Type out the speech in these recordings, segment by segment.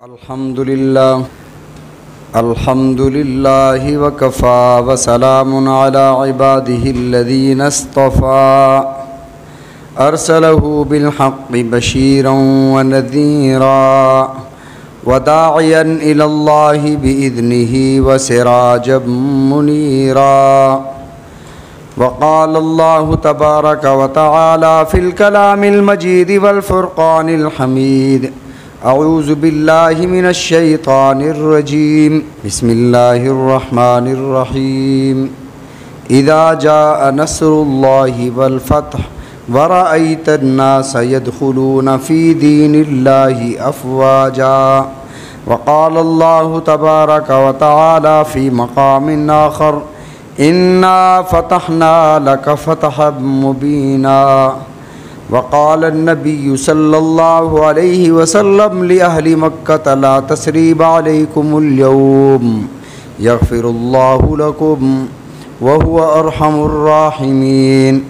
अल्हम्दुलिल्लाह वकफ़ा वसलामुन अला इबादिहिल्लज़ीना इस्तफ़ा अरसलहु बिलहक़्क़ि बशीरन व नज़ीरा व दाइयन इलल्लाहि बिइज़्निहि व सिराजम मुनीरा व क़ालल्लाहु तबारक व तआला फ़िल कलामिल मजीद वल फ़ुरक़ानिल हमीद। अऊज़ु बिल्लाहि मिनश शैतानिर रजीम। बिस्मिल्लाहिर्रहमानिर रहीम। इज़ा जाअ नस्रुल्लाहि वल फ़त्ह व रअयतन नास यदखुलून फ़ी दीनिल्लाहि अफ़वाजा। व क़ालल्लाहु तबारक व तआला फ़ी मक़ामिन आख़र इन्ना फ़तहना लक फ़तहन मुबीना। वक़ाल नबी सल्लल्लाहु अलैहि वसल्लम लिअहलि मक्कत ला तस्रीब अलैकुमुल यौम यग़फ़िरुल्लाहु लकुम व हुवा अरहमुर राहिमीन।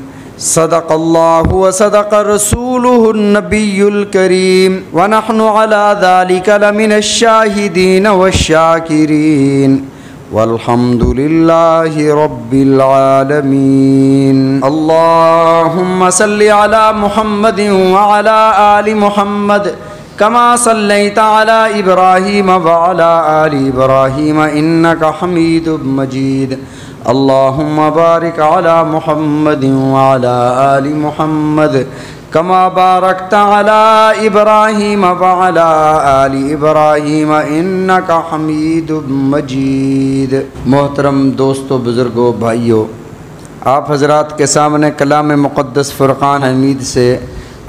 सदक़ल्लाहु व सदक़ रसूलुहुन नबियुल करीम व नहनु अला ज़ालिका लमिनश शाहिदीन वश्शाकिरीन वल्हम्दुलिल्लाहि रब्बिल आलमीन। अल्लाहुम्मा सल्लि अला मुहम्मदिन व अला आलि मुहम्मद कमा सल्लैता अला इब्राहीम व अला आलि इब्राहीम इन्नका हमीदुम मजीद। अल्लाहुम्मा बारिक अला मुहम्मदिन व अला आलि मुहम्मद कमा बारकता अला इब्राहीम व अला आलि इब्राहीम इन्नका हमीदुम मजीद। मोहतरम दोस्तों, बुज़ुर्गों, भाइयों, आप हज़रात के सामने कलाम मुक़द्दस फ़ुरक़ान हमीद से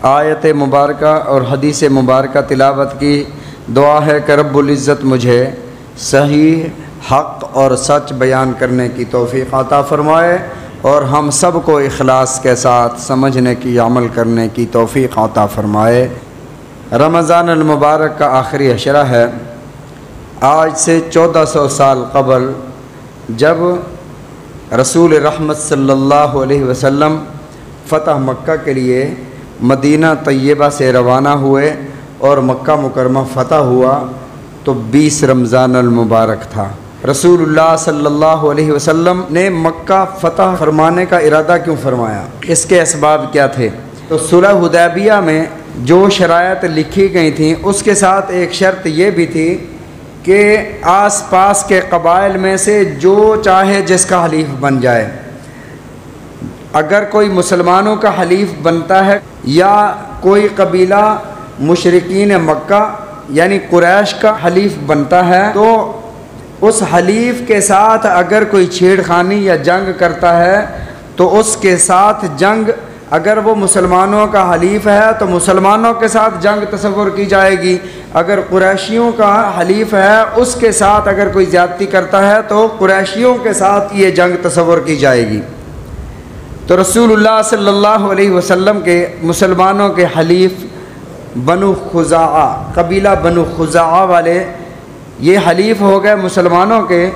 आयत मुबारका और हदीस मुबारका तिलावत की। दुआ है कि रब्बुल इज़्ज़त मुझे सही हक़ और सच बयान करने की तौफ़ीक़ अता फ़रमाए और हम सब को इखलास के साथ समझने की, अमल करने की तौफ़ीक़ अता फ़रमाए। रमज़ान अल मुबारक का आखिरी अशरा है। आज से 1400 साल क़बल जब रसूल रहमत सल्लल्लाहु अलैहि वसल्लम फ़तह मक्का के लिए मदीना तय्यबा से रवाना हुए और मक्का मुकरमा फ़तह हुआ तो 20 रमज़ान अल मुबारक था। रसूलुल्लाह सल्लल्लाहु अलैहि वसल्लम ने मक्का फ़तह फरमाने का इरादा क्यों फरमाया, इसके असबाब क्या थे? तो सुलह हुदैबिया में जो शरायत लिखी गई थी उसके साथ एक शर्त ये भी थी कि आस पास के कबाइल में से जो चाहे जिसका हलीफ बन जाए। अगर कोई मुसलमानों का हलीफ बनता है या कोई कबीला मुशरिकीन मक्का यानी कुरैश का हलीफ बनता है तो उस हलीफ के साथ अगर कोई छेड़खानी या जंग करता है तो उसके साथ जंग, अगर वो मुसलमानों का हलीफ है तो मुसलमानों के साथ जंग तसव्वुर की जाएगी। अगर कुरैशियों का हलीफ है उसके साथ अगर कोई ज़्यादती करता है तो कुरैशियों के साथ ये जंग तसव्वुर की जाएगी। तो रसूलुल्लाह सल्लल्लाहु अलैहि वसल्लम के मुसलमानों के हलीफ बनु खुज़ाआ, कबीला बनु खुज़ाआ वाले ये हलीफ हो गए मुसलमानों के,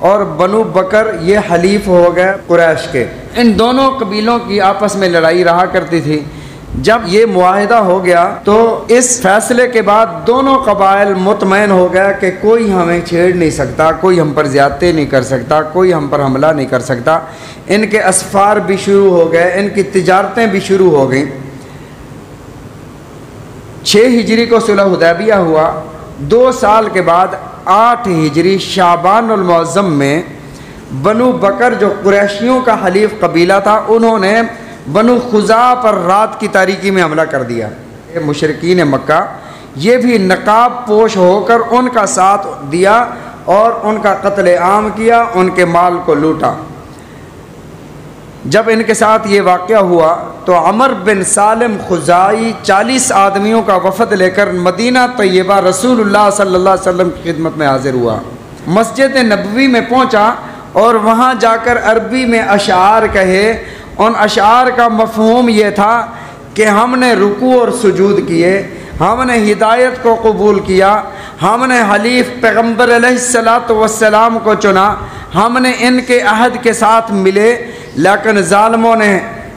और बनु बकर ये हलीफ हो गए कुरैश के। इन दोनों कबीलों की आपस में लड़ाई रहा करती थी। जब ये मुआहिदा हो गया तो इस फैसले के बाद दोनों कबाइल मुतमईन हो गया कि कोई हमें छेड़ नहीं सकता, कोई हम पर ज़्यादती नहीं कर सकता, कोई हम पर हमला नहीं कर सकता। इनके असफ़ार भी शुरू हो गए, इनकी तिजारतें भी शुरू हो गईं। 6 हिजरी को सुलह हुदैबिया हुआ। 2 साल के बाद 8 हिजरी शाबानुल मुअज़्ज़म में बनु बकर जो कुरैशियों का हलीफ कबीला था उन्होंने बनु खुज़ा पर रात की तारीकी में हमला कर दिया। मुशरिकीन मक्का ये भी नकाब पोश होकर उनका साथ दिया और उनका कत्ल आम किया, उनके माल को लूटा। जब इनके साथ ये वाक़या हुआ तो अमर बिन सालिम खुज़ाई 40 आदमियों का वफ़द लेकर मदीना तय्यबा रसूलुल्लाह सल्लल्लाहु अलैहि वसल्लम की खिदमत में हाज़िर हुआ। मस्जिद नबवी में पहुंचा और वहां जाकर अरबी में अशार कहे। उन अशार का मफ़हूम ये था कि हमने रुकू और सुजूद किए, हमने हिदायत को कबूल किया, हमने हलीफ पैगम्बर अलैहिस्सलातु वस्सलाम को चुना, हमने इनके अहद के साथ मिले, लेकिन ज़ालिमों ने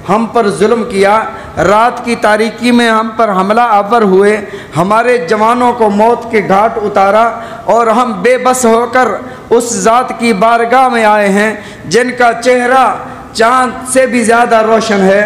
हम पर जुल्म किया। रात की तारीकी में हम पर हमला आवर हुए, हमारे जवानों को मौत के घाट उतारा और हम बेबस होकर उस ज़ात की बारगाह में आए हैं जिनका चेहरा चाँद से भी ज़्यादा रोशन है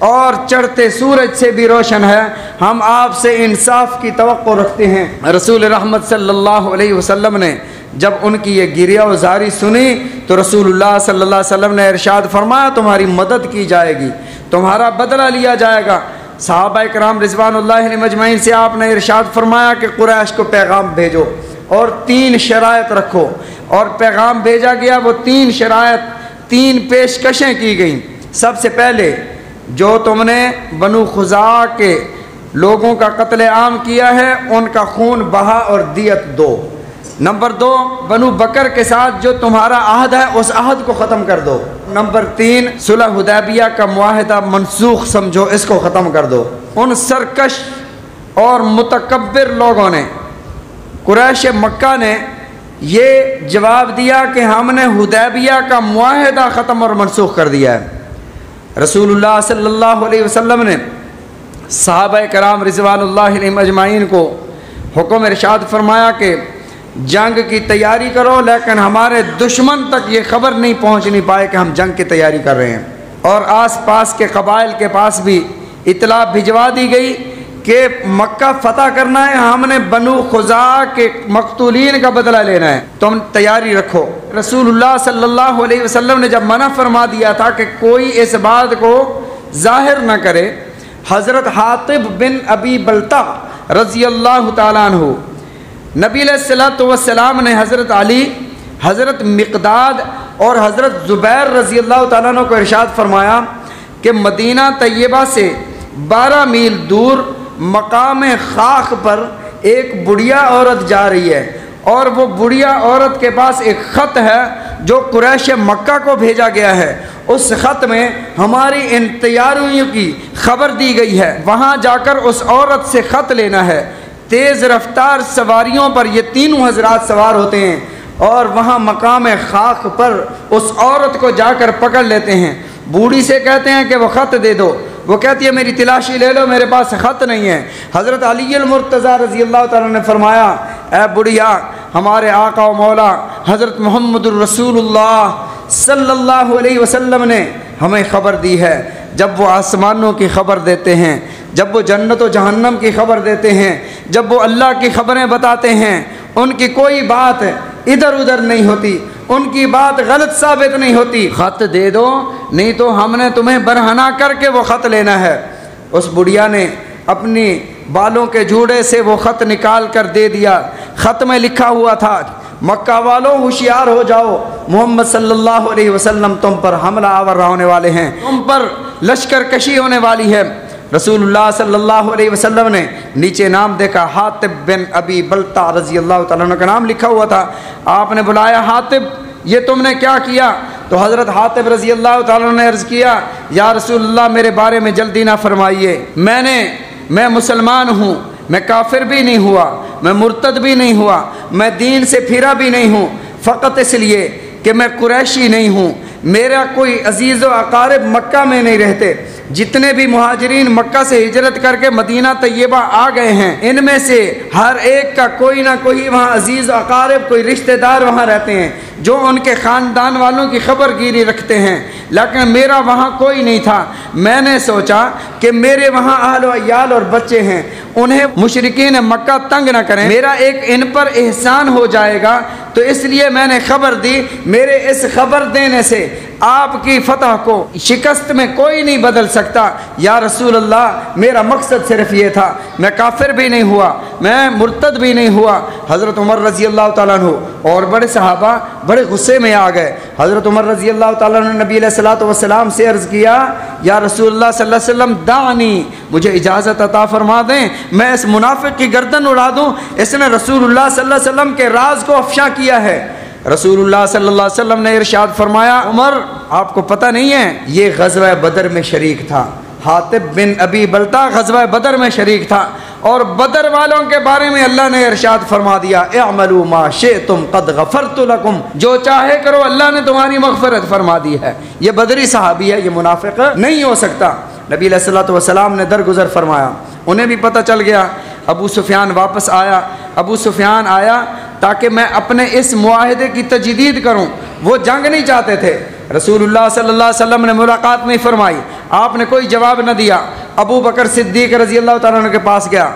और चढ़ते सूरज से भी रोशन है। हम आपसे इंसाफ की तवक्को रखते हैं। रसूल रहमत सल्लल्लाहु अलैहि वसल्लम ने जब उनकी ये गिरिया वज़ारी सुनी तो रसूलुल्लाह सल्लल्लाहु अलैहि वसल्लम ने इरशाद फरमाया, तुम्हारी मदद की जाएगी, तुम्हारा बदला लिया जाएगा। सहाबा इकराम रिज़वानुल्लाहि अलैहिम अजमईन से आपने इरशाद फरमाया कि कुरैश को पैगाम भेजो और 3 शराइत रखो, और पैगाम भेजा गया। वो 3 शराइत, 3 पेशकशें की गई। सबसे पहले, जो तुमने बनु खुज़ा के लोगों का कत्ले आम किया है उनका खून बहा और दियत दो। नंबर 2, बनु बकर के साथ जो तुम्हारा अहद है उस अहद को ख़त्म कर दो। नंबर 3, सुलह हुदैबिया का मुआहिदा मनसूख समझो, इसको ख़त्म कर दो। उन सरकश और मुतकब्बिर लोगों ने, कुरैश मक्का ने ये जवाब दिया कि हमने हुदैबिया का मुआहिदा ख़त्म और मनसूख कर दिया है। रसूलुल्लाह सल्लल्लाहु अलैहि वसल्लम ने सहाबा कराम रिज़वानुल्लाहि अलैहिम अजमाइन को हुक्म इरशाद फरमाया कि जंग की तैयारी करो, लेकिन हमारे दुश्मन तक ये ख़बर नहीं पहुंचनी पाए कि हम जंग की तैयारी कर रहे हैं। और आस पास के कबाइल के पास भी इतला भिजवा दी गई कि मक्का फ़तह करना है, हमने बनु खुज़ा के मक़तूलीन का बदला लेना है, तुम तैयारी रखो। रसूलुल्लाह सल्लल्लाहु अलैहि वसल्लम ने जब मना फरमा दिया था कि कोई इस बात को ज़ाहिर न करे, हज़रत हातिब बिन अबी बल्ता रज़ी अल्लाह ताला अन्हु, नबी अलैहिस्सलातु वस्सलाम ने हज़रत अली, हज़रत मिक़दाद और हज़रत ज़ुबैर रज़ी अल्लाह ताला अन्हु को इरशाद फरमाया कि मदीना तैयबा से 12 मील दूर मकाम खाख पर एक बुढ़िया औरत जा रही है, और वो बुढ़िया औरत के पास एक ख़त है जो कुरैश मक्का को भेजा गया है। उस ख़त में हमारी इन तैयारियों की खबर दी गई है, वहाँ जाकर उस औरत से ख़त लेना है। तेज़ रफ्तार सवारियों पर ये तीनों हजरात सवार होते हैं और वहाँ मकाम खाख पर उस औरत को जाकर पकड़ लेते हैं। बूढ़ी से कहते हैं कि वो ख़त दे दो, वो कहती है मेरी तलाशी ले लो, मेरे पास ख़त नहीं है। हज़रत अली मुर्तज़ा रज़ी अल्लाह ताला ने फरमाया, ए बुढ़िया, हमारे आका व मौला हज़रत मुहम्मदुर रसूलुल्लाह सल्लल्लाहु अलैहि वसल्लम ने हमें ख़बर दी है। जब वो आसमानों की खबर देते हैं, जब वो जन्नत व जहन्नम की खबर देते हैं, जब वो अल्लाह की खबरें बताते हैं, उनकी कोई बात इधर उधर नहीं होती, उनकी बात गलत साबित नहीं होती। ख़त दे दो, नहीं तो हमने तुम्हें बरहना करके वो ख़त लेना है। उस बुढ़िया ने अपनी बालों के जूड़े से वो ख़त निकाल कर दे दिया। ख़त में लिखा हुआ था, मक्का वालों होशियार हो जाओ, मोहम्मद सल्लल्लाहु अलैहि वसल्लम तुम पर हमला आवर होने वाले हैं, तुम पर लश्कर कशी होने वाली है। रसूलुल्लाह सल्लल्लाहु अलैहि वसल्लम ने नीचे नाम देखा, हातिब बिन अबी बल्ता रज़ी अल्लाह ताला अन्हु का नाम लिखा हुआ था। आपने बुलाया, हातिब ये तुमने क्या किया? तो हज़रत हातिब रज़ी अल्लाह ताला अन्हु ने अर्ज़ किया, या रसूलुल्लाह मेरे बारे में जल्दी ना फरमाइए, मैं मुसलमान हूँ, मैं काफिर भी नहीं हुआ, मैं मुर्तद भी नहीं हुआ, मैं दीन से फिरा भी नहीं हूँ, फ़कत इसलिए कि मैं कुरैशी नहीं हूँ, मेरा कोई अजीज़ व अकारिब मक्का में नहीं रहते। जितने भी मुहाजिरीन मक्का से हिजरत करके मदीना तैयबा आ गए हैं, इनमें से हर एक का कोई ना कोई वहाँ अजीज़ अकारिब, कोई रिश्तेदार वहाँ रहते हैं जो उनके ख़ानदान वालों की खबर गिरी रखते हैं, लेकिन मेरा वहाँ कोई नहीं था। मैंने सोचा कि मेरे वहाँ अहल व अयाल और बच्चे हैं, उन्हें मुशरिकीन मक्का तंग न करें, मेरा एक इन पर एहसान हो जाएगा, तो इसलिए मैंने खबर दी। मेरे इस खबर देने से आपकी फतह को शिकस्त में कोई नहीं बदल सकता। या रसूल अल्लाह, मेरा मकसद सिर्फ ये था, मैं काफिर भी नहीं हुआ, मैं मुर्तद भी नहीं हुआ। हज़रत उमर रज़ी अल्लाह ताला अन्हु और बड़े सहाबा बड़े गुस्से में आ गए। हज़रत उमर रज़ी अल्लाह ताला अन्हु ने नबी अलैहिस्सलातु वस्सलाम से अर्ज़ किया, या रसूलुल्लाह सल्लल्लाहु अलैहि वसल्लम दानी, मुझे इजाज़त अता फरमा दें, मैं इस मुनाफिक की गर्दन उड़ा दूँ, इसने रसूलुल्लाह सल्लल्लाहु अलैहि वसल्लम के राज को अफ़शा किया है। रसूलुल्लाह सल्लल्लाहु अलैहि वसल्लम ने इरशाद फरमाया, उमर आपको पता नहीं है, ये ग़ज़वा बदर में शरीक था, हातिब बिन अबी बल्ता ग़ज़वा बदर में शरीक था, और बदर वालों के बारे में अल्लाह ने इरशाद फरमा दिया, इअमलू मा शिअतुम क़द गफ़रतु लकुम, जो चाहे करो, अल्लाह ने तुम्हारी मग़फ़िरत फरमा दी है। ये बदरी सहाबी है, ये मुनाफिक नहीं हो सकता। नबी अलैहिस्सलातु वस्सलाम ने दरगुजर फरमाया। उन्हें भी पता चल गया। अबू सुफियान वापस आया। अबू सुफियान आया ताकि मैं अपने इस मुआहिदे की तजदीद करूं। वो जंग नहीं चाहते थे। रसूलुल्लाह सल्लल्लाहु अलैहि वसल्लम ने मुलाकात नहीं फरमाई। आपने कोई जवाब न दिया। अबू बकर सिद्दीक रज़ी अल्लाह तआला अन्हु के पास गया।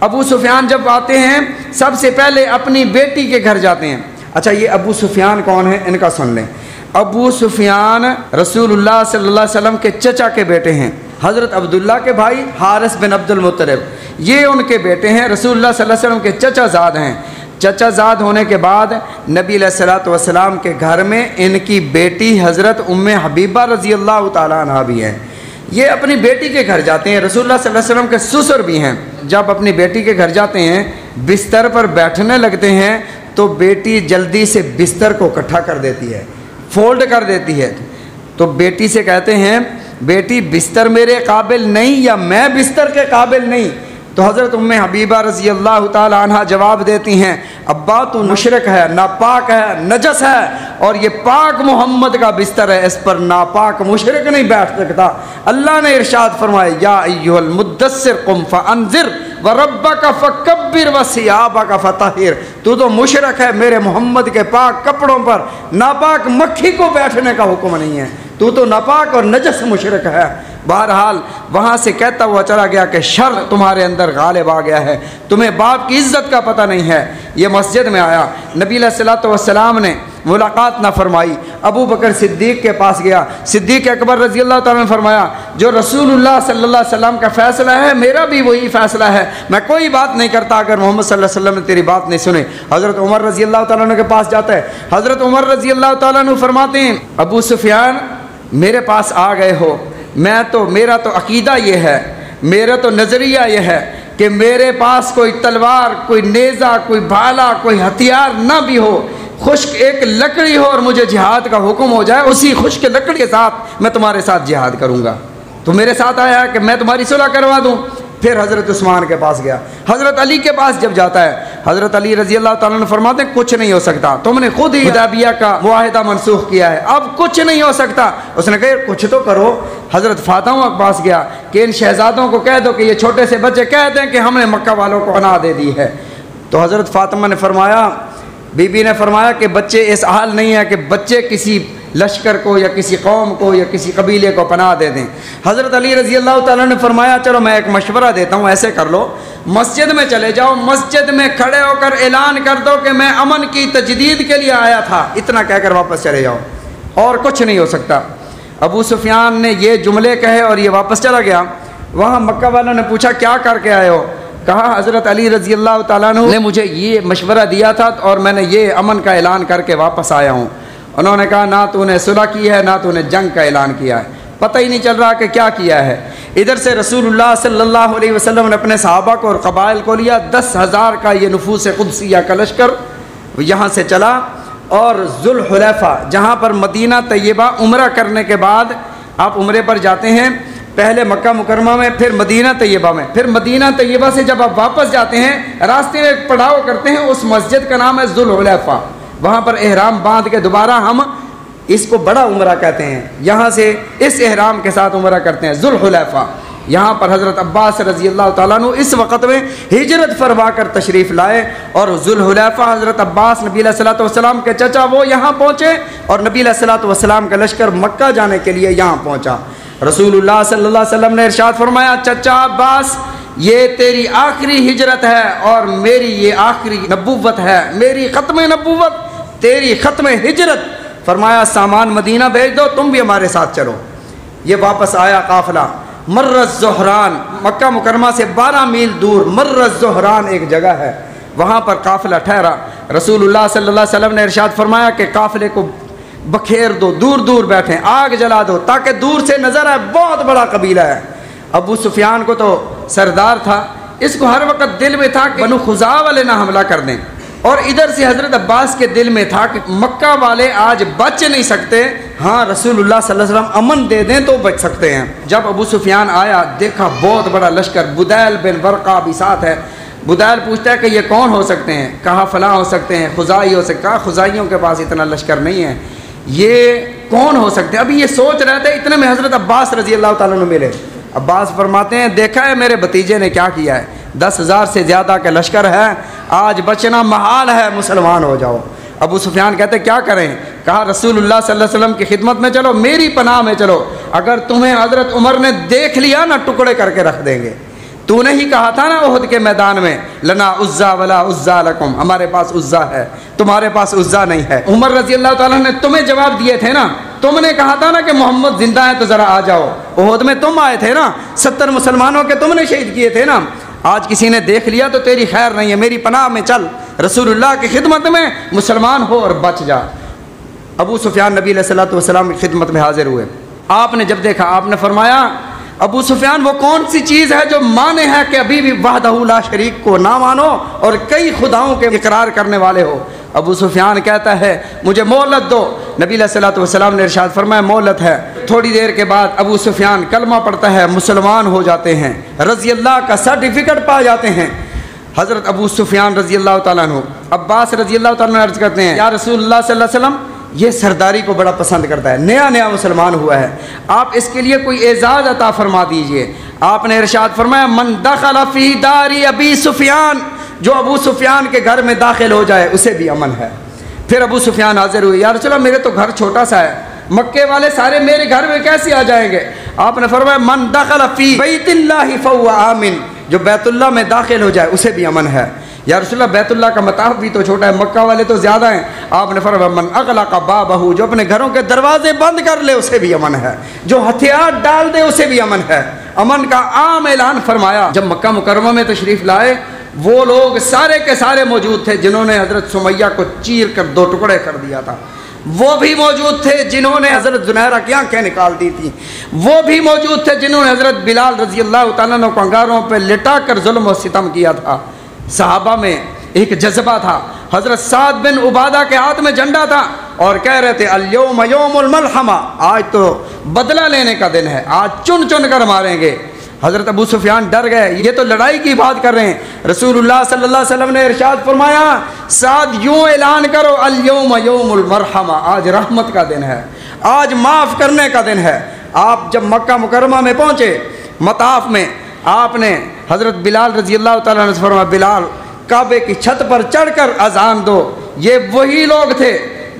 अबू सुफियान जब आते हैं सबसे पहले अपनी बेटी के घर जाते हैं। अच्छा, ये अबू सुफियान कौन है, इनका सुन लें। अबू सुफियान रसूलुल्लाह सल्लल्लाहु अलैहि वसल्लम के चचा के बेटे हैं। हज़रत अब्दुल्ला के भाई हारिस बिन अब्दुल मुत्तलिब, ये उनके बेटे हैं। रसूलुल्लाह सल्लल्लाहु अलैहि वसल्लम के चचाज़ाद हैं। चचाज़ाद होने के बाद नबी अलैहिस्सलातु वस्सलाम के घर में इनकी बेटी हज़रत उम्मे हबीबा रज़ी अल्लाह तआला अन्हा भी हैं। ये अपनी बेटी के घर जाते हैं। रसूलुल्लाह सल्लल्लाहु अलैहि वसल्लम के ससुर भी हैं। जब अपनी बेटी के घर जाते हैं, बिस्तर पर बैठने लगते हैं तो बेटी जल्दी से बिस्तर को इकट्ठा कर देती है, फोल्ड कर देती है। तो बेटी से कहते हैं, बेटी बिस्तर मेरे काबिल नहीं या मैं बिस्तर के काबिल नहीं। तो हज़रत उम्मे हबीबा रज़ी अल्लाह तआला अन्हा जवाब देती हैं, अब्बा तू मुशरिक है, नापाक है, नजस है, और ये पाक मोहम्मद का बिस्तर है, इस पर नापाक मुशरिक नहीं बैठ सकता। अल्लाह ने इरशाद फरमाया, या अय्युहल मुद्दस्सिर कुम फअंज़िर व रब्बका फकब्बिर व सियाबका फतहिर। तू तो मुशरिक है, मेरे मोहम्मद के पाक कपड़ों पर नापाक मक्खी को बैठने का हुक्म नहीं है। तू तो नापाक और नजस मुशरिक है। बहरहाल वहाँ से कहता हुआ चला गया कि शर तुम्हारे अंदर गालिब आ गया है, तुम्हें बाप की इज़्ज़त का पता नहीं है। ये मस्जिद में आया। नबी अलैहिस्सलातु वस्सलाम ने मुलाकात ना फरमाई। अबू बकर सिद्दीक के पास गया। सिद्दीक अकबर रज़ी अल्लाह तआला ने फरमाया, जो रसूलुल्लाह सल्लल्लाहु अलैहि वसल्लम का फ़ैसला है मेरा भी वही फ़ैसला है। मैं कोई बात नहीं करता अगर मोहम्मद सल्लल्लाहु अलैहि वसल्लम ने तेरी बात नहीं सुनी। हज़रत उमर रज़ी अल्लाह तआला के पास जाता है। हज़रत उमर रज़ी अल्लाह तआला फरमाते हैं, अबू सुफियान मेरे पास आ गए हो, मेरा तो अकीदा ये है, मेरा तो नज़रिया ये है कि मेरे पास कोई तलवार, कोई नेज़ा, कोई भाला, कोई हथियार ना भी हो, खुश्क एक लकड़ी हो और मुझे जिहाद का हुक्म हो जाए, उसी खुश्क लकड़ी के साथ मैं तुम्हारे साथ जिहाद करूँगा। तो मेरे साथ आया है कि मैं तुम्हारी सुलह करवा दूँ। फिर हज़रत उस्मान के पास गया। हज़रत अली के पास जब जाता है, हज़रत अली रज़ी अल्लाह तआला अन्हु फरमाते हैं, कुछ नहीं हो सकता, तुमने खुद ही हुदैबिया का मुआहिदा मनसूख किया है, अब कुछ नहीं हो सकता। उसने कहा कुछ तो करो। हज़रत फातिमा के पास गया कि इन शहजादों को कह दो कि ये छोटे से बच्चे कह दें कि हमने मक्का वालों को पनाह दे दी है। तो हज़रत फातिमा ने फरमाया, बीबी ने फरमाया कि बच्चे इस हाल नहीं है कि बच्चे किसी लश्कर को या किसी कौम को या किसी कबीले को पनाह दे दें। हज़रत अली रज़ी अल्लाह तआला ने फरमाया, चलो मैं एक मशवरा देता हूँ, ऐसे कर लो, मस्जिद में चले जाओ, मस्जिद में खड़े होकर ऐलान कर दो कि मैं अमन की तजदीद के लिए आया था, इतना कहकर वापस चले जाओ और कुछ नहीं हो सकता। अबू सुफियान ने ये जुमले कहे और ये वापस चला गया। वहाँ मक्का वालों ने पूछा क्या करके आए हो? कहा हज़रत अली रज़ी अल्लाह तआला अन्हु ने मुझे ये मशवरा दिया था और मैंने ये अमन का ऐलान करके वापस आया हूँ। उन्होंने कहा ना तूने सुलह की है ना तूने जंग का ऐलान किया है, पता ही नहीं चल रहा कि क्या किया है। इधर से रसूलुल्लाह सल्लल्लाहु अलैहि वसल्लम ने अपने सहाबा को और कबाइल को लिया। 10,000 का ये नफूस कुद्सिया का लश्कर यहाँ से चला और ज़ुल्हुलैफ़ा, जहाँ पर मदीना तैयबा उम्रा करने के बाद आप उम्रे पर जाते हैं, पहले मक्का मुकरमा में, फिर मदीना तैयबा में, फिर मदीना तैयबा से जब आप वापस जाते हैं रास्ते में एक पड़ाव करते हैं, उस मस्जिद का नाम है ज़ुल्हुलैफ़ा। वहाँ पर एहराम बांध के दोबारा हम इसको बड़ा उम्रा कहते हैं, यहाँ से इस एहराम के साथ उम्रा करते हैं ज़ुल्हुलैफ़ा। यहाँ पर हज़रत अब्बास रज़ी अल्लाह तआला अन्हु इस वक़्त में हिजरत फरमा कर तशरीफ़ लाए और ज़ुल्हुलैफ़ा हज़रत अब्बास नबी अलैहिस्सलातु वस्सलाम के चचा वो यहाँ पहुँचे और नबी अलैहिस्सलातु वस्सलाम का लश्कर मक्का जाने के लिए यहाँ पहुँचा। रसूलुल्लाह सल्लल्लाहु अलैहि वसल्लम ने इरशाद फरमाया, चचा अब्बास ये तेरी आखिरी हिजरत है और मेरी ये आखिरी नबुव्वत है, मेरी ख़त्म नबुव्वत, तेरी ख़त्म हिजरत। फरमाया सामान मदीना भेज दो, तुम भी हमारे साथ चलो। ये वापस आया काफ़िला। मर्रज़ ज़ुहरान, मक्का मुकरमा से 12 मील दूर मर्रज़ ज़ुहरान एक जगह है, वहाँ पर काफ़िला ठहरा। रसूलुल्लाह सल्लल्लाहु अलैहि वसल्लम ने इरशाद फरमाया कि काफ़िले को बखेर दो, दूर दूर बैठें, आग जला दो ताकि दूर से नज़र आए बहुत बड़ा कबीला है। अबू सुफियान को तो सरदार था, इसको हर वक्त दिल में था कि बनु खुज़ा वाले ना हमला कर दें, और इधर से हज़रत अब्बास के दिल में था कि मक्का वाले आज बच नहीं सकते, हाँ रसूलुल्लाह सल्लल्लाहु अलैहि वसल्लम अमन दे दें तो बच सकते हैं। जब अबू सुफियान आया देखा बहुत बड़ा लश्कर, बुदैल बिन वर्का भी साथ है। बुदैल पूछता है कि ये कौन हो सकते हैं? कहा फ़लाँ हो सकते हैं, खुज़ाई हो सकते। कहा खुज़ाइयों के पास इतना लश्कर नहीं है, ये कौन हो सकते हैं? अभी ये सोच रहे थे, इतने में हज़रत अब्बास रज़ी अल्लाह तआला अन्हु मिले। अब्बास फरमाते हैं देखा है मेरे भतीजे ने क्या किया है, 10,000 से ज़्यादा का लश्कर है, आज बचना महाल है, मुसलमान हो जाओ। अबू सुफियान कहते क्या करें? कहा रसूलुल्लाह सल्लल्लाहु अलैहि वसल्लम की खिदमत में चलो, मेरी पनाह में चलो, अगर तुम्हें हज़रत उमर ने देख लिया ना टुकड़े करके रख देंगे। तूने ही कहा था ना ओहद के मैदान में, लना उज़्ज़ा वला उज़्ज़ा लकुम, हमारे पास उज़्ज़ा है तुम्हारे पास उज़्ज़ा नहीं है। उमर रज़ी अल्लाह ताला ने तुम्हें जवाब दिए थे ना, तुमने कहा था ना कि मोहम्मद जिंदा है तो ज़रा आ जाओ, ओहद में तुम आए थे ना, 70 मुसलमानों के तुमने शहीद किए थे ना। आज किसी ने देख लिया तो तेरी खैर नहीं है, मेरी पनाह में चल, रसूलुल्लाह की खिदमत में मुसलमान हो और बच जा। अबू सुफियान नबी अलैहिस्सलातु वस्सलाम की खिदमत में हाजिर हुए। आपने जब देखा, आपने फरमाया अबू सुफियान वो कौन सी चीज़ है जो माने है कि अभी भी वहदहू ला शरीक को ना मानो और कई खुदाओं के इकरार करने वाले हो। अबू सुफियान कहता है मुझे मोहलत दो। नबी अलैहिस्सलातु वस्सलाम ने इरशाद फरमाया मोहलत है। थोड़ी देर के बाद अबू सुफियान कलमा पढ़ता है, मुसलमान हो जाते हैं, रज़ी अल्लाह का सर्टिफिकेट पा जाते हैं। हज़रत अबू सुफियान रज़ी अल्लाह ताला अन्हु अब्बास रज़ी अल्लाह ताला अन्हु अर्ज़ करते हैं या रसूलुल्लाह सल्लल्लाहु अलैहि वसल्लम ये सरदारी को बड़ा पसंद करता है, नया नया मुसलमान हुआ है, आप इसके लिए कोई एजाज़ अता फरमा दीजिए। आपने इरशाद फरमाया मन दखल फी दारी अबी सुफियान, जो अबू सुफियान के घर में दाखिल हो जाए उसे भी अमन है। फिर अबू सुफियान हाजिर हुए, यार चलो मेरे तो घर छोटा सा है, मक्के वाले सारे मेरे घर में कैसे आ जाएंगे? आपने फरमाया मन दखल फी बैतिल्लाहि फहुव आमिन, जो बैतुल्लाह में दाखिल हो जाए उसे भी अमन है। या रसूलल्लाह बैतुल्लाह का मताफ भी तो छोटा है, मक्का वाले तो ज़्यादा हैं। आपने फरमाया मन अगलक़ बाबहू, जो अपने घरों के दरवाजे बंद कर ले उसे भी अमन है, जो हथियार डाल दे उसे भी अमन है। अमन का आम ऐलान फरमाया। जब मक्का मुकर्रमा में तशरीफ़ लाए वो लोग सारे के सारे मौजूद थे जिन्होंने हज़रत सुमैया को चीर कर 2 टुकड़े कर दिया था, वो भी मौजूद थे जिन्होंने हज़रत जुनैरा की आंखें निकाल दी थी, वो भी मौजूद थे जिन्होंने हज़रत बिलाल रज़ी अल्लाह तआला अन्हु को अंगारों पर लिटा कर जुल्म और सितम किया था। सहाबा में एक जज्बा था, हज़रत साद बिन उबादा के हाथ में झंडा था और कह रहे थे अल-यौम यौमुल मलहमा, आज तो बदला लेने का दिन है, आज चुन चुन कर मारेंगे। हज़रत अबू सुफियान डर गए, ये तो लड़ाई की बात कर रहे हैं। रसूलुल्लाह सल्लल्लाहु अलैहि वसल्लम ने इरशाद फरमाया साद यूँ ऐलान करो अल-यौम यौमुल मरहमा, आज रहमत का दिन है, आज माफ़ करने का दिन है। आप जब मक्का मुकर्रमा में पहुँचे मताफ में, आपने हज़रत बिलाल रज़ी अल्लाह तआला अन्हु से फरमाया बिलाल काबे की छत पर चढ़कर अजान दो, ये वही लोग थे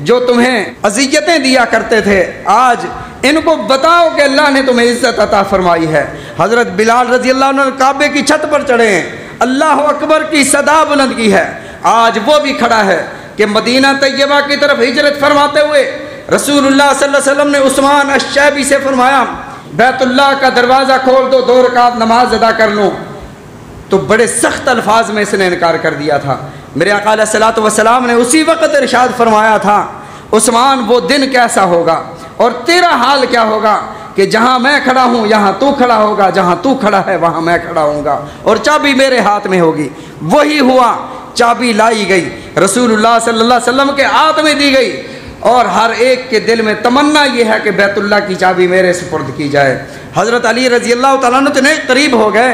जो तुम्हें अज़ियतें दिया करते थे, आज इनको बताओ कि अल्लाह ने तुम्हें इज़्ज़त अता फरमाई है। हज़रत बिलाल रज़ी अल्लाह अन्हु काबे की छत पर चढ़े हैं, अल्लाह अकबर की सदा बुलंद की है। आज वो भी खड़ा है कि मदीना तैयबा की तरफ हिजरत फरमाते हुए रसूलुल्लाह सल्लल्लाहु अलैहि वसल्लम ने उस्मान अश-शैबी से फरमाया बैतुल्लाह का दरवाज़ा खोल दो, 2 रकात नमाज अदा कर लूँ, तो बड़े सख्त अल्फाज में इसने इनकार कर दिया था। मेरे आका अलैहिस्सलातु वस्सलाम ने उसी वक़्त इरशाद फरमाया था उस्मान वो दिन कैसा होगा और तेरा हाल क्या होगा कि जहाँ मैं खड़ा हूँ यहाँ तू खड़ा होगा, जहाँ तू खड़ा है वहाँ मैं खड़ा होऊंगा और चाबी मेरे हाथ में होगी। वही हुआ, चाबी लाई गई, रसूलुल्लाह सल्लल्लाहु अलैहि वसल्लम के हाथ में दी गई और हर एक के दिल में तमन्ना ये है कि बैतुल्लाह की चाबी मेरे सुपुर्द की जाए। हज़रत अली रज़ी अल्लाह तआला अन्हु इतने करीब हो गए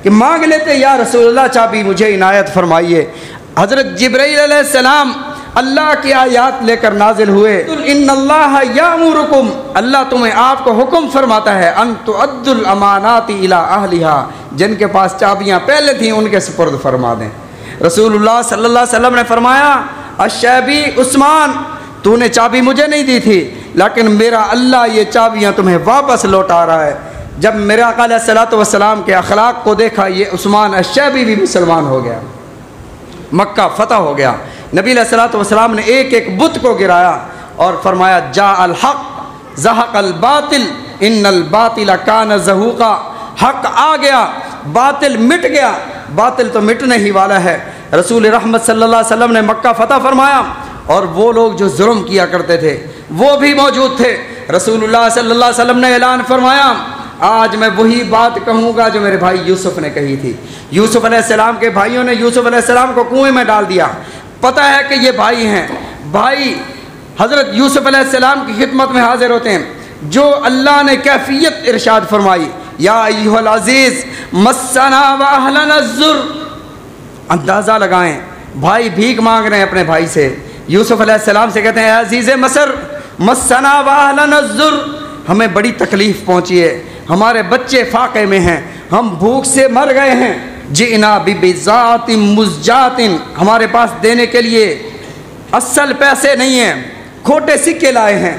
कि मांग लेते या रसूलुल्लाह चाबी मुझे इनायत फरमाइए। हज़रत जिब्राईल अलैहिस्सलाम अल्लाह की आयत लेकर नाजिल हुए, इन्नल्लाह यामुरुकुम, अल्लाह तुम्हें आपको हुक्म फरमाता है अन तुअद्दुल अमानाति इला अहलिहा, जिनके पास चाबियाँ पहले थीं उनके सुपुर्द फरमा दें। रसूलुल्लाह सल्लल्लाहु अलैहि वसल्लम ने फरमाया अश-शैबी उस्मान तूने चाबी मुझे नहीं दी थी, लेकिन मेरा अल्लाह ये चाबियाँ तुम्हें वापस लौटा रहा है। जब मेरे आका अलैहिस्सलातु वस्सलाम के अखलाक को देखा, ये उस्मान अश-शैबी भी मुसलमान हो गया, मक्का फतह हो गया। नबी अलैहिस्सलातु वस्सलाम ने एक एक बुत को गिराया और फरमाया जा अल हक़ ज़हक़ल बातिल इन्नल बातिल कान ज़हूक़ा, हक़ आ गया बातिल मिट गया, बातिल तो मिटने ही वाला है। रसूल रहमत सल्लल्लाहु अलैहि वसल्लम ने मक्का फतह फरमाया और वो लोग जो जुर्म किया करते थे वो भी मौजूद थे। रसूलुल्लाह सल्लल्लाहु अलैहि वसल्लम ने ऐलान फरमाया आज मैं वही बात कहूँगा जो मेरे भाई यूसुफ ने कही थी। यूसुफ अलैहिस्सलाम के भाइयों ने यूसुफ अलैहिस्सलाम को कुएं में डाल दिया, पता है कि ये भाई हैं। भाई हज़रत यूसुफ अलैहिस्सलाम की खिदमत में हाजिर होते हैं। जो अल्लाह ने कैफियत इरशाद फरमाई या अय्युहल अज़ीज़ मस्सना व अहलना ज़ुर, अंदाज़ा लगाएं भाई भीख मांग रहे हैं अपने भाई से। यूसुफ अलैहिस्सलाम से कहते हैं अज़ीज़ मसर मस्सना व अहलना ज़ुर, हमें बड़ी तकलीफ़ पहुँची है, हमारे बच्चे फाके में हैं, हम भूख से मर गए हैं। जिना बिबिज़ातिन मुज़जातिन, हमारे पास देने के लिए असल पैसे नहीं हैं, खोटे सिक्के लाए हैं।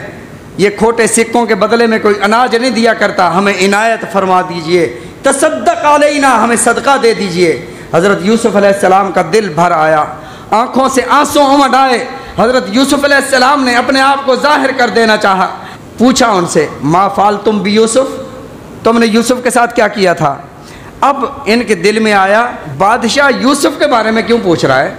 ये खोटे सिक्कों के बदले में कोई अनाज नहीं दिया करता, हमें इनायत फरमा दीजिए। तसद्दक़ अलैना, हमें सदका दे दीजिए। हज़रत यूसुफ़ अलैहिस्सलाम का दिल भर आया, आँखों से आंसू उमड़ आए। हज़रत यूसुफ़ अलैहिस्सलाम ने अपने आप को ज़ाहिर कर देना चाहा। पूछा उनसे, मा फ़अल्तुम बि यूसुफ़, तुमने यूसुफ़ के साथ क्या किया था। अब इनके दिल में आया, बादशाह यूसुफ़ के बारे में क्यों पूछ रहा है।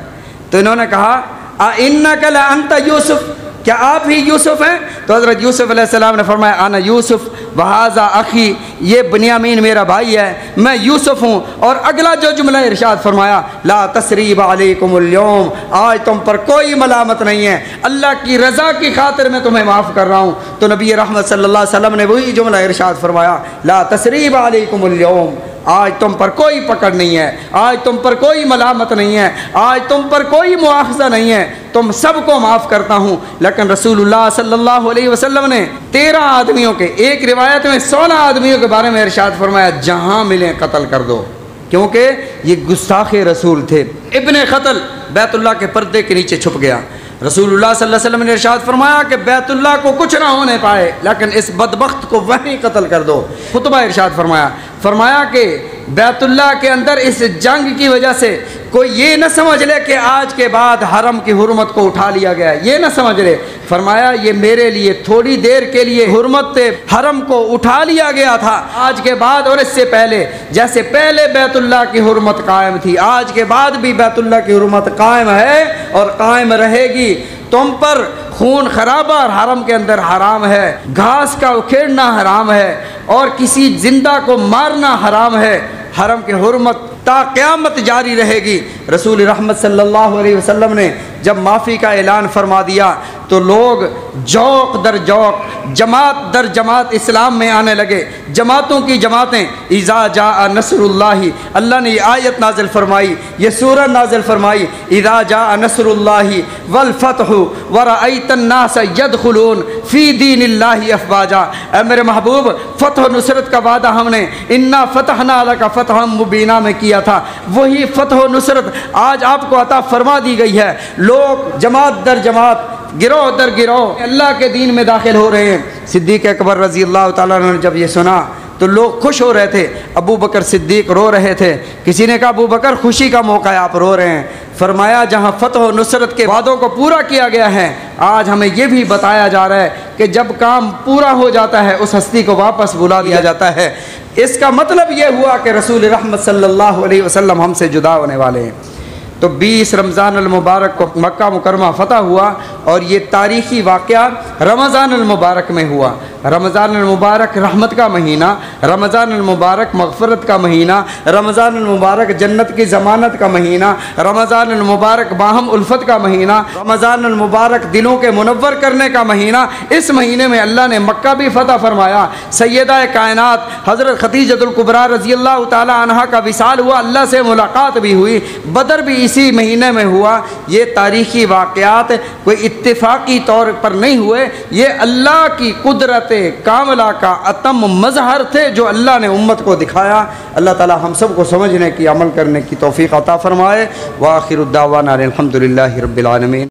तो इन्होंने कहा, आ इन्नका ला अंता यूसुफ़, क्या आप ही यूसुफ़ हैं। तो हज़रत यूसुफ़ अलैहिस्सलाम ने फरमाया, आना यूसुफ़ वहाज़ा अख़ी, ये बुनियामीन मेरा भाई है, मैं यूसुफ़ हूँ। और अगला जो जुमला इरशाद फरमाया, ला तसरीब अलैकुमुल यौम, आज तुम पर कोई मलामत नहीं है, अल्लाह की रज़ा की खातिर मैं तुम्हें माफ़ कर रहा हूँ। तो नबी रहमत सल्लल्लाहु अलैहि वसल्लम ने वही जुमला इरशाद फरमाया, ला तसरीब अलैकुमुल यौम, आज तुम पर कोई पकड़ नहीं है, आज तुम पर कोई मलामत नहीं है, आज तुम पर कोई मुआखज़ा नहीं है, तुम सबको माफ़ करता हूँ। लेकिन रसूलुल्लाह सल्लल्लाहु अलैहि वसल्लम ने 13 आदमियों के, एक रिवायत में 16 आदमियों के बारे में इरशाद फरमाया, जहाँ मिले कत्ल कर दो, क्योंकि ये गुस्ताखे रसूल थे। इब्ने क़त्ल बैतुल्लाह के पर्दे के नीचे छुप गया। रसूलुल्लाह सल्लल्लाहु अलैहि वसल्लम ने इरशाद फरमाया कि बैतुल्लाह को कुछ ना होने पाए, लेकिन इस बदबख्त को वहीं कत्ल कर दो। खुतबा इरशाद फरमाया कि बैतुल्लाह के अंदर इस जंग की वजह से कोई ये न समझ ले कि आज के बाद हरम की हुर्मत को उठा लिया गया, ये न समझ ले। फरमाया, ये मेरे लिए थोड़ी देर के लिए हुर्मत हरम को उठा लिया गया था, आज के बाद और इससे पहले, जैसे पहले बैतुल्लाह की हुर्मत कायम थी, आज के बाद भी बैतुल्लाह की हुर्मत कायम है और कायम रहेगी। तुम पर खून खराबा हरम के अंदर हराम है, घास का उखेड़ना हराम है और किसी जिंदा को मारना हराम है। हरम के हुर्मत ता क़यामत जारी रहेगी। रसूल रहमत सल्लल्लाहु अलैहि वसल्लम ने जब माफ़ी का ऐलान फरमा दिया तो लोग जौक दर जौक, जमात दर जमात इस्लाम में आने लगे, जमातों की जमातें। इज़ा जा नसरुल्लाहि, अल्लाह ने ये आयत नाजिल फरमाई, ये सूरह नाजिल फरमाई, इज़ा जा नसरुल्लाहि वल फतहु व रअयतन नास यदखुलून फ़ी दीनिल्लाहि अफ़वाजा। ऐ मेरे महबूब, फ़तह नुसरत का वादा हमने इन्ना फ़तहना लका फ़तहम मुबीना में किया था, वही फ़तह नुसरत आज आपको अता फरमा दी गई है। लोग जमात दर जमात, गिरोह दर गिरोह अल्लाह के दीन में दाखिल हो रहे हैं। सिद्दीक़ अकबर रज़ी अल्लाह ताला अन्हु ने जब ये सुना तो लोग खुश हो रहे थे। अबू बकर सिद्दीक़ रो रहे थे। किसी ने कहा, अबू बकर खुशी का मौका है, आप रो रहे हैं। फरमाया, जहाँ फ़तह और नुसरत के वादों को पूरा किया गया है, आज हमें ये भी बताया जा रहा है कि जब काम पूरा हो जाता है उस हस्ती को वापस बुला दिया जाता है। इसका मतलब ये हुआ कि रसूल रहमत सल्लल्लाहु अलैहि वसल्लम हमसे जुदा होने वाले हैं। तो 20 रमज़ान अल मुबारक को मक्का मुकरमा फ़तह हुआ और ये तारीख़ी वाक़या रमज़ान अल मुबारक में हुआ। रमज़ान अल मुबारक रहमत का महीना, रमज़ान अल मुबारक मग़फ़िरत का महीना, रमज़ान अल मुबारक जन्नत की ज़मानत का महीना, रमज़ान अल मुबारक बाहम उल्फ़त का महीना, रमज़ान अल मुबारक दिलों के मुनव्वर करने का महीना। इस महीने में अल्लाह ने मक्का भी फ़तह फरमाया। सैयदा कायनात हज़रत खदीजतुल कुबरा रज़ी अल्लाह ताला अन्हा का विसाल हुआ, अल्लाह से मुलाकात भी हुई, बदर भी इसी महीने में हुआ। ये तारीख़ी वाक़यात कोई इत्तिफ़ाक़ी तौर पर नहीं हुए, ये अल्लाह की कुदरत कामला का अतम मज़हर थे जो अल्लाह ने उम्मत को दिखाया। अल्लाह ताला हम सब को समझने की, अमल करने की तौफ़ीक़ अता फ़रमाए। व आखिरु दावाना अल्हम्दुलिल्लाहि रब्बिल आलमीन।